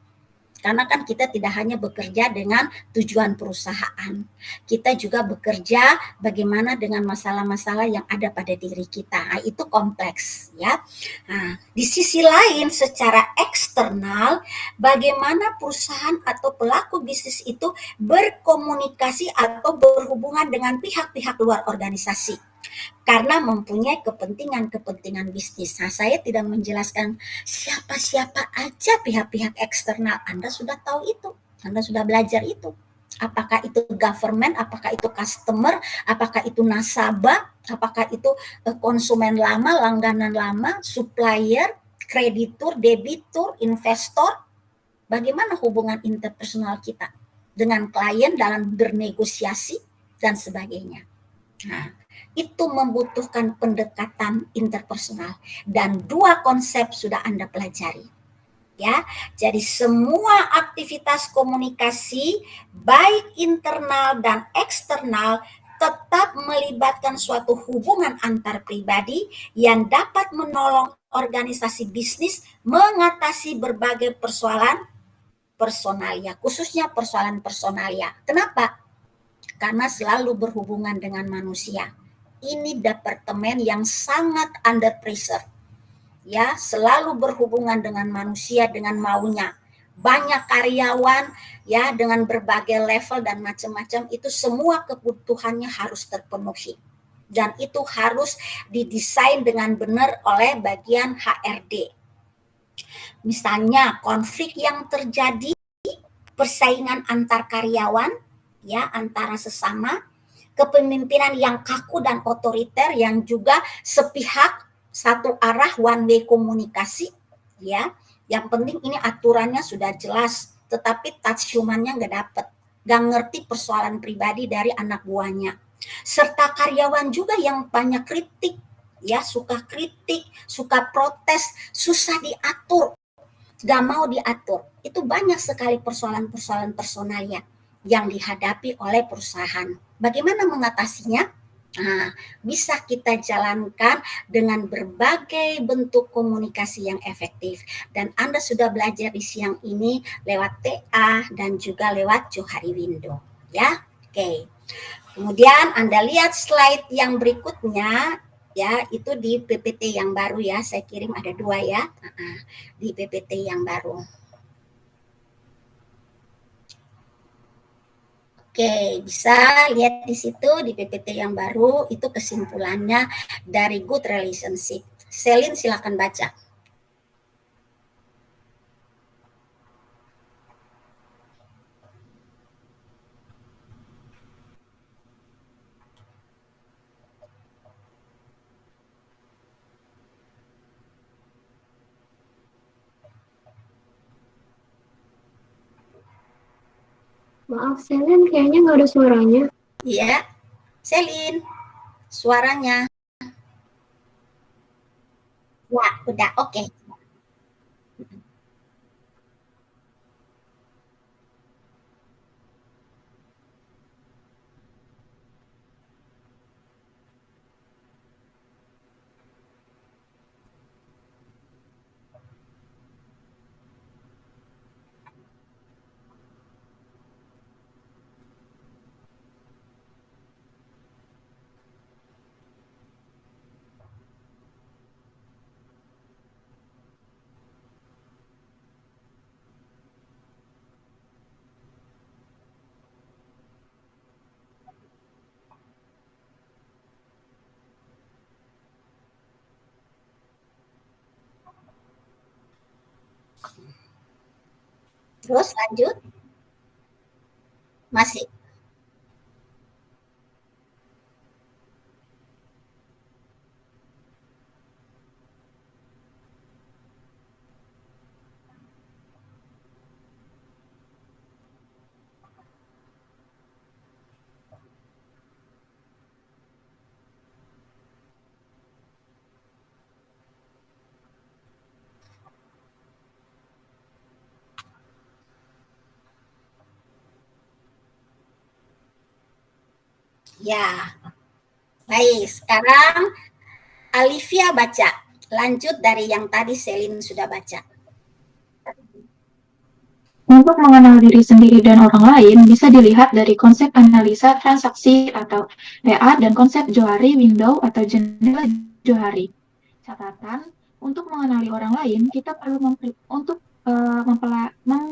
Speaker 1: Karena kan kita tidak hanya bekerja dengan tujuan perusahaan, kita juga bekerja bagaimana dengan masalah-masalah yang ada pada diri kita. Nah, itu kompleks ya. Nah, di sisi lain secara eksternal, bagaimana perusahaan atau pelaku bisnis itu berkomunikasi atau berhubungan dengan pihak-pihak luar organisasi karena mempunyai kepentingan-kepentingan bisnis. Nah, saya tidak menjelaskan siapa-siapa aja pihak-pihak eksternal. Anda sudah tahu itu, Anda sudah belajar itu. Apakah itu government, apakah itu customer, apakah itu nasabah, apakah itu konsumen lama, langganan lama, supplier, kreditur, debitur, investor. Bagaimana hubungan interpersonal kita dengan klien dalam bernegosiasi dan sebagainya. Nah, itu membutuhkan pendekatan interpersonal dan dua konsep sudah Anda pelajari. Ya, jadi semua aktivitas komunikasi baik internal dan eksternal tetap melibatkan suatu hubungan antar pribadi yang dapat menolong organisasi bisnis mengatasi berbagai persoalan personalia, khususnya persoalan personalia. Kenapa? Karena selalu berhubungan dengan manusia. Ini departemen yang sangat under pressure. Ya, selalu berhubungan dengan manusia dengan maunya. Banyak karyawan ya dengan berbagai level dan macam-macam, itu semua kebutuhannya harus terpenuhi. Dan itu harus didesain dengan benar oleh bagian HRD. Misalnya konflik yang terjadi, persaingan antar karyawan ya antara sesama, kepemimpinan yang kaku dan otoriter yang juga sepihak, satu arah, one way komunikasi ya. Yang penting ini aturannya sudah jelas, tetapi touch humannya nggak dapet, nggak ngerti persoalan pribadi dari anak buahnya. Serta karyawan juga yang banyak kritik ya, suka kritik, suka protes, susah diatur, gak mau diatur. Itu banyak sekali persoalan-persoalan personalnya yang dihadapi oleh perusahaan. Bagaimana mengatasinya? Nah, bisa kita jalankan dengan berbagai bentuk komunikasi yang efektif. Dan Anda sudah belajar di siang ini lewat TA dan juga lewat Johari Window. Ya, oke. Kemudian Anda lihat slide yang berikutnya, ya, itu di PPT yang baru ya. Saya kirim ada 2 ya. Di PPT yang baru. Oke, bisa lihat di situ di PPT yang baru, itu kesimpulannya dari good relationship. Selin silakan baca.
Speaker 2: Maaf, Selen kayaknya nggak ada suaranya.
Speaker 1: Iya, Selin, suaranya. Ya, udah, oke. Terus lanjut, masih. Ya, baik. Sekarang Alivia baca. Lanjut dari yang tadi Selin sudah baca.
Speaker 3: Untuk mengenal diri sendiri dan orang lain bisa dilihat dari konsep analisa transaksi atau PA dan konsep Johari window atau jendela Johari. Catatan, untuk mengenali orang lain kita perlu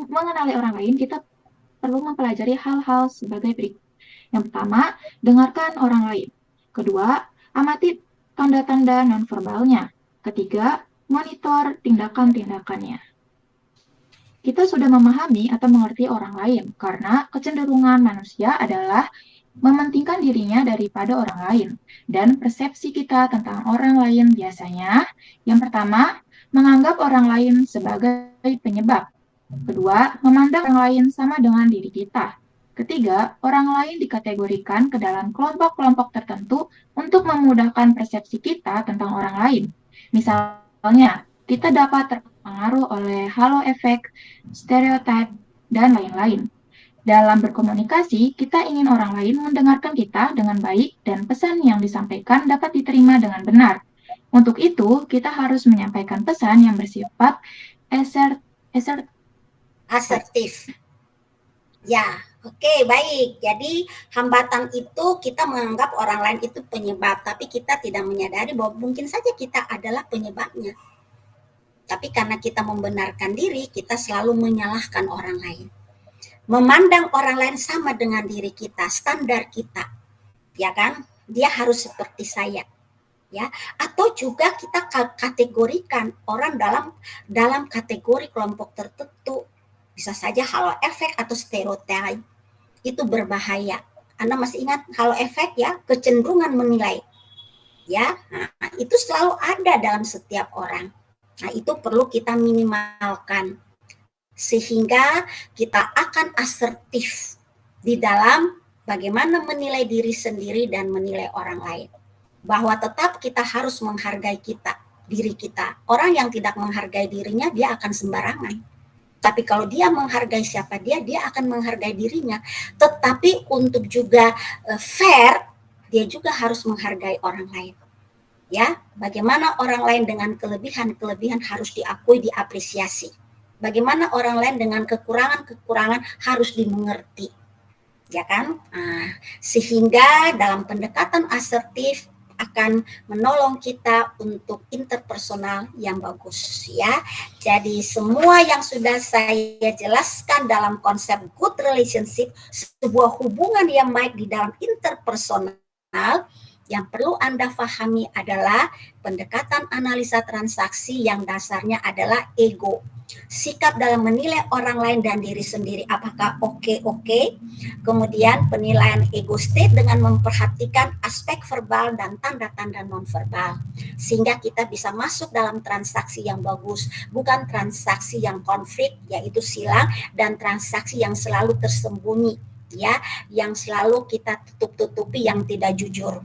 Speaker 3: mengenali orang lain kita perlu mempelajari hal-hal sebagai berikut. Yang pertama, dengarkan orang lain. Kedua, amati tanda-tanda nonverbalnya. Ketiga, monitor tindakan-tindakannya. Kita sudah memahami atau mengerti orang lain karena kecenderungan manusia adalah mementingkan dirinya daripada orang lain. Dan persepsi kita tentang orang lain biasanya, yang pertama, menganggap orang lain sebagai penyebab. Kedua, memandang orang lain sama dengan diri kita. Ketiga, orang lain dikategorikan ke dalam kelompok-kelompok tertentu untuk memudahkan persepsi kita tentang orang lain. Misalnya, kita dapat terpengaruh oleh halo efek, stereotip, dan lain-lain. Dalam berkomunikasi, kita ingin orang lain mendengarkan kita dengan baik dan pesan yang disampaikan dapat diterima dengan benar. Untuk itu, kita harus menyampaikan pesan yang bersifat
Speaker 1: asertif. Ya, oke, baik. Jadi hambatan itu kita menganggap orang lain itu penyebab, tapi kita tidak menyadari bahwa mungkin saja kita adalah penyebabnya. Tapi karena kita membenarkan diri, kita selalu menyalahkan orang lain. Memandang orang lain sama dengan diri kita, standar kita, ya kan? Dia harus seperti saya, ya. Atau juga kita kategorikan orang dalam kategori kelompok tertentu, bisa saja halo efek atau stereotip. Itu berbahaya. Anda masih ingat halo efek ya, kecenderungan menilai, ya. Nah, itu selalu ada dalam setiap orang. Nah, itu perlu kita minimalkan sehingga kita akan asertif di dalam bagaimana menilai diri sendiri dan menilai orang lain. Bahwa tetap kita harus menghargai diri kita. Orang yang tidak menghargai dirinya, dia akan sembarangan. Tapi kalau dia menghargai siapa dia akan menghargai dirinya. Tetapi untuk juga fair, dia juga harus menghargai orang lain. Ya, bagaimana orang lain dengan kelebihan-kelebihan harus diakui, diapresiasi. Bagaimana orang lain dengan kekurangan-kekurangan harus dimengerti, ya kan? Nah, sehingga dalam pendekatan asertif akan menolong kita untuk interpersonal yang bagus, ya. Jadi semua yang sudah saya jelaskan dalam konsep good relationship, sebuah hubungan yang baik di dalam interpersonal, yang perlu Anda pahami adalah pendekatan analisa transaksi yang dasarnya adalah ego. Sikap dalam menilai orang lain dan diri sendiri, apakah oke. Kemudian penilaian ego state dengan memperhatikan aspek verbal dan tanda-tanda non-verbal. Sehingga kita bisa masuk dalam transaksi yang bagus, bukan transaksi yang konflik, yaitu silang, dan transaksi yang selalu tersembunyi, ya, yang selalu kita tutup-tutupi, yang tidak jujur.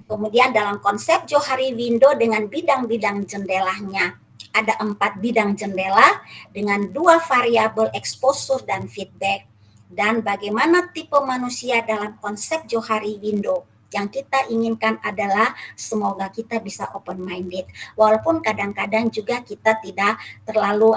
Speaker 1: Kemudian dalam konsep Johari window dengan bidang-bidang jendelanya, ada 4 bidang jendela dengan 2 variabel exposure dan feedback. Dan bagaimana tipe manusia dalam konsep Johari window. Yang kita inginkan adalah semoga kita bisa open minded. Walaupun kadang-kadang juga kita tidak terlalu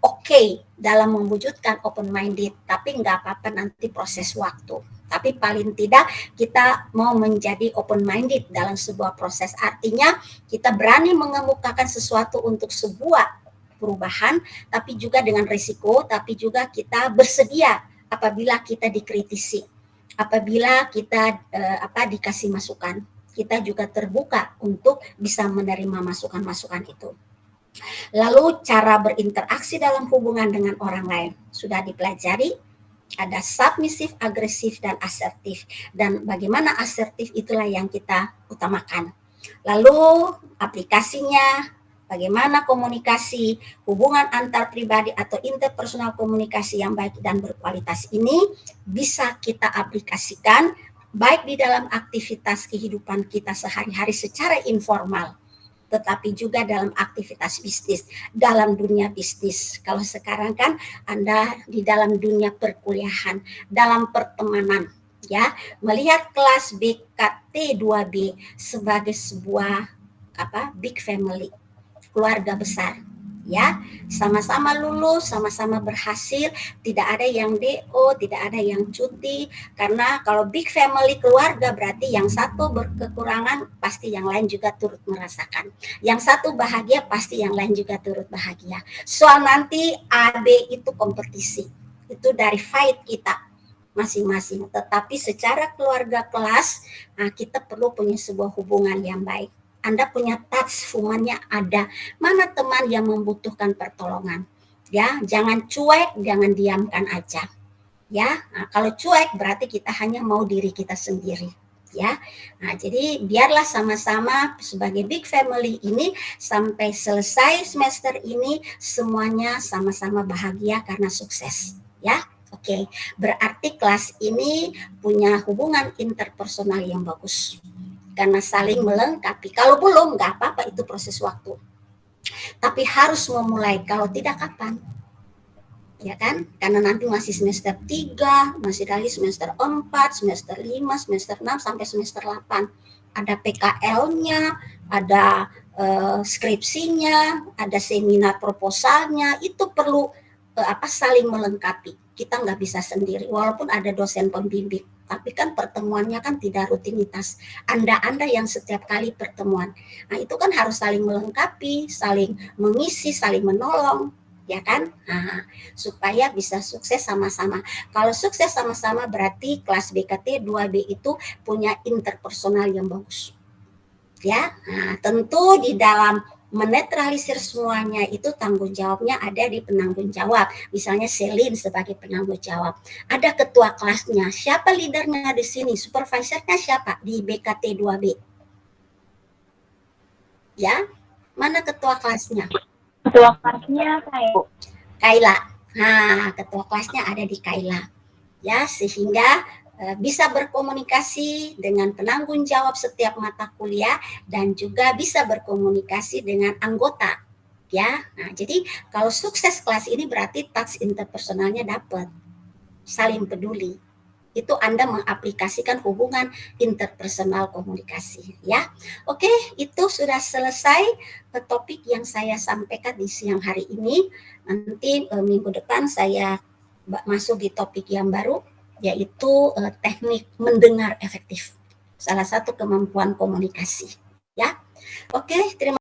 Speaker 1: oke dalam mewujudkan open minded, tapi nggak apa-apa, nanti proses waktu. Tapi paling tidak kita mau menjadi open minded dalam sebuah proses. Artinya kita berani mengemukakan sesuatu untuk sebuah perubahan, tapi juga dengan risiko, tapi juga kita bersedia apabila kita dikritisi, apabila kita dikasih masukan. Kita juga terbuka untuk bisa menerima masukan-masukan itu. Lalu cara berinteraksi dalam hubungan dengan orang lain sudah dipelajari. Ada submisif, agresif, dan asertif. Dan bagaimana asertif itulah yang kita utamakan. Lalu aplikasinya, bagaimana komunikasi, hubungan antar pribadi atau interpersonal komunikasi yang baik dan berkualitas ini bisa kita aplikasikan baik di dalam aktivitas kehidupan kita sehari-hari secara informal, tetapi juga dalam aktivitas bisnis, dalam dunia bisnis. Kalau sekarang kan Anda di dalam dunia perkuliahan, dalam pertemanan, Ya, melihat kelas BKT 2B sebagai sebuah big family, keluarga besar. Ya, sama-sama lulus, sama-sama berhasil, tidak ada yang DO, tidak ada yang cuti, karena kalau big family keluarga berarti yang satu berkekurangan pasti yang lain juga turut merasakan. Yang satu bahagia pasti yang lain juga turut bahagia. Soal nanti AB itu kompetisi, itu dari fight kita masing-masing, tetapi secara keluarga kelas, kita perlu punya sebuah hubungan yang baik. Anda punya touch humannya ada. Mana teman yang membutuhkan pertolongan? Ya, jangan cuek, jangan diamkan aja. Ya, kalau cuek berarti kita hanya mau diri kita sendiri. Ya, jadi biarlah sama-sama sebagai big family ini sampai selesai semester ini semuanya sama-sama bahagia karena sukses. Ya, oke. Berarti kelas ini punya hubungan interpersonal yang bagus karena saling melengkapi. Kalau belum, nggak apa-apa, itu proses waktu. Tapi harus memulai, kalau tidak kapan? Ya kan? Karena nanti masih semester 3, masih lagi semester 4, semester 5, semester 6, sampai semester 8. Ada PKL-nya, ada skripsinya, ada seminar proposalnya, itu perlu saling melengkapi. Kita nggak bisa sendiri, walaupun ada dosen pembimbing. Tapi kan pertemuannya kan tidak rutinitas. Anda yang setiap kali pertemuan. Nah, itu kan harus saling melengkapi, saling mengisi, saling menolong, ya kan? Nah, supaya bisa sukses sama-sama. Kalau sukses sama-sama berarti kelas BKT 2B itu punya interpersonal yang bagus. Ya, nah, tentu di dalam menetralisir semuanya itu tanggung jawabnya ada di penanggung jawab. Misalnya Selin sebagai penanggung jawab. Ada ketua kelasnya. Siapa leadernya di sini? Supervisornya siapa di BKT 2B? Ya, mana ketua kelasnya?
Speaker 2: Ketua kelasnya saya.
Speaker 1: Kaila. Nah, ketua kelasnya ada di Kaila. Ya, sehingga bisa berkomunikasi dengan penanggung jawab setiap mata kuliah dan juga bisa berkomunikasi dengan anggota. Ya, nah jadi kalau sukses kelas ini berarti touch interpersonalnya dapat, saling peduli. Itu Anda mengaplikasikan hubungan interpersonal komunikasi. Ya, oke, itu sudah selesai topik yang saya sampaikan di siang hari ini. Nanti minggu depan saya masuk di topik yang baru, yaitu teknik mendengar efektif. Salah satu kemampuan komunikasi. Ya, oke, terima